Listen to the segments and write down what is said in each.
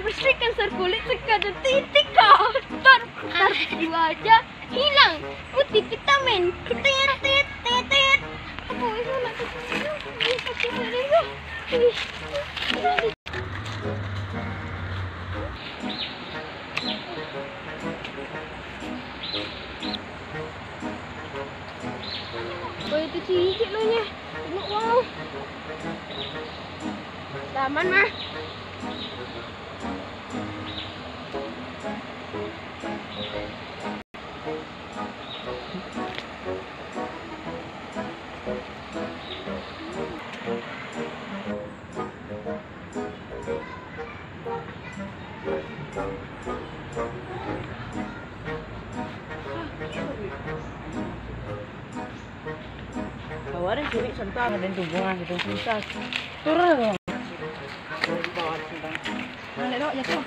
bersihkan sar kulit sekadar titik kau. Ntar aja hilang multivitamin. Tit. Apa itu nak oh itu cicit lo nya. Tengok wow. Taman mah. Bawarin curi sentang dan tunggungan gitu susah. Turun dong. Bawa sentang. Mana dok ya tuh.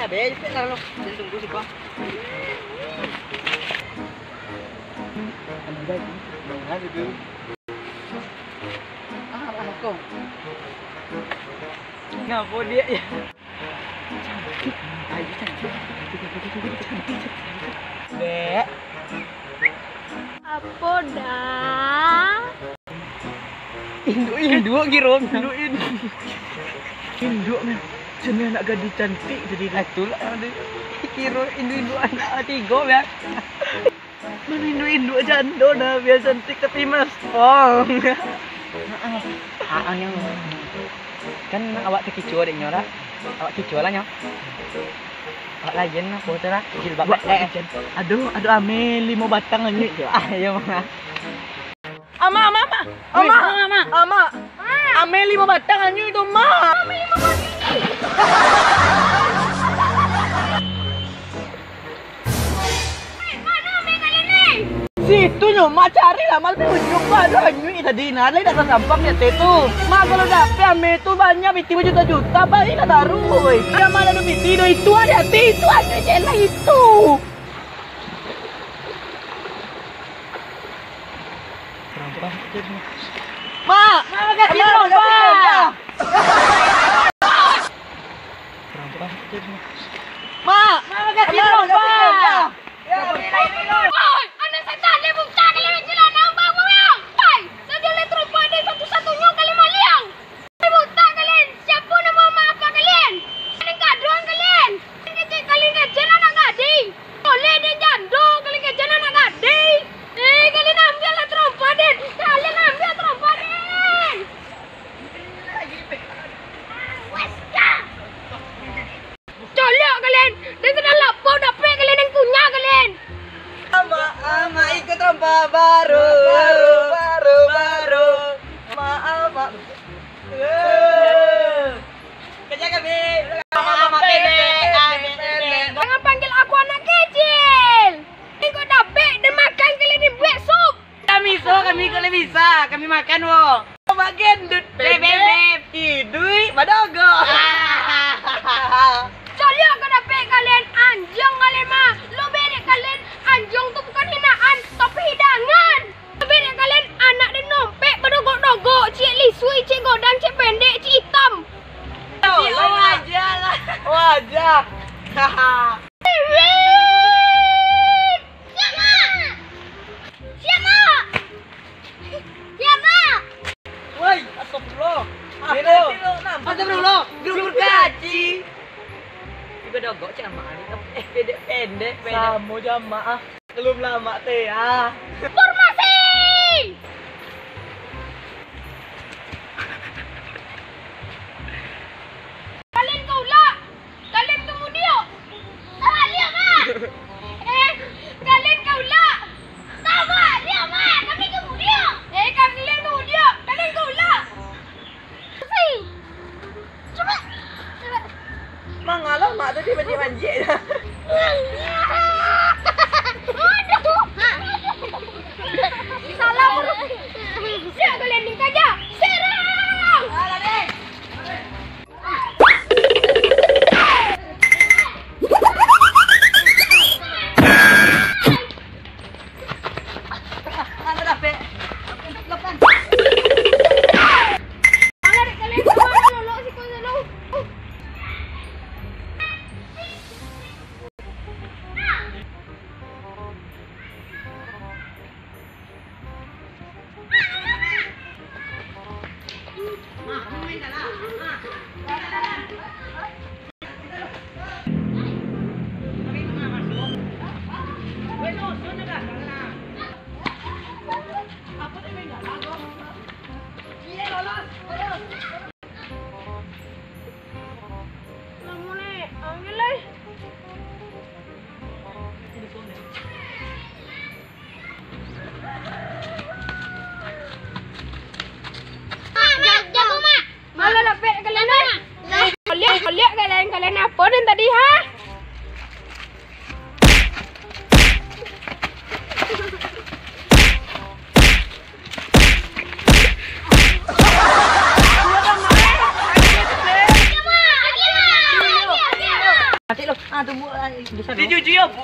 Be lah lo. Dan tunggu sih bang. Ada lagi dulu. Anakku. Ngapa dia ya? Cantik. Ayo cantik. Dek. Apa dah? Induk girong. Induk men. Jenis anak gadis cantik jadi itulah ada kira induk anak tiga ya. Mana induk jando dah biasa cantik tapi mas pong. Yang kan awak terkecoh dek nyora. Awak kecoh lah nyok. Awak layan lah foto lah jilbab. Aduh ame 5 batang aja tu. Ayo mah. Ama. Ame 5 batang aja itu mah. Ame 5 batang. Mana ame kalian ni? Situ nyoma cari lah mal tunjuk ada anyu tadi nada datang gampang ya tu. Mak kalau dapet ame tu banyak biti berjuta-juta balik dah taruh. Dia mana ada biti itu ada itu ada jelah itu. Mak, kasih rompah. Mak, kasih rompah. Oi, anak setan dia buka kalian jalan nambang bawang. Hai, saja le trompa dia satu-satunya kali maliang. Buta kalian, siapa nama apa kalian? Kalian gaduhan kalian. Kalian kejar anak gading. Boleh dia jando kalian kejar anak gading. Kalian ambil lah trompa dia. Kalian ambil trompa dia. Weska. Colok kalian. Dia sudah lapor dapat kalian yang punya kalian. Ama ikut trompa baru. Maaf. Kerja kami. Mama pendek. Jangan panggil aku anak kecil. Ikut dapat dan makan kalian ni buat sup. Kami bisa. Kami makan wo. Mak gendut. Beb. Idui badogo. Colok kau dapat kalian anjong kalian mah. Lo bedek kalian anjong tu bukan hinaan tapi hidangan. Lo bedek kalian anak dan nompek berdogok-dogok. Cik lisui, cik godang, cik pendek, cik hitam. Wajah. Woi, astagfirullah. Astagfirullah. Gerubur gaji. Tiba dogok cak mari. Pendek. Samo jamaah. Belum lama teh ah. Formasi! Kalian kaulah. Kalian kemudian. Lihat mah. Kalian kaulah. Sama, lihat mah. Kami kemudian. Kalian kemudian. Kalian kaulah. Coba. Mangalah mak tadi manjik-manjik dah. Aduh. Kamu nih, ambil lah. Jago mak. Malah lepek kalian nih. Lihat kalian apa dan tadi ha? Nanti lo, tunggu bisa dulu. Di ya, Bu.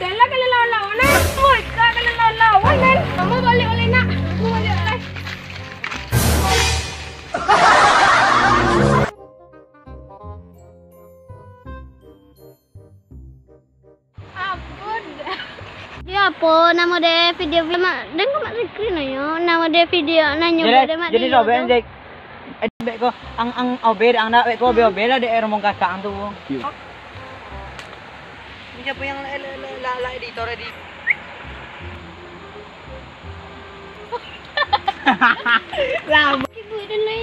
Dahlah kalian lawan-lawan eh. Woi, kalian lawan-lawan kan. Kamu balik oleh nak. Kamu balik oleh. Ampun. Ya apa nama dia video dan kau mak screen ayo nama dia video nanya dia mak jadi sobe anjek bek ko ang obe ang na bek ko obe la de ermong kakak tu ini siapa yang la editor di lama ibu dan lain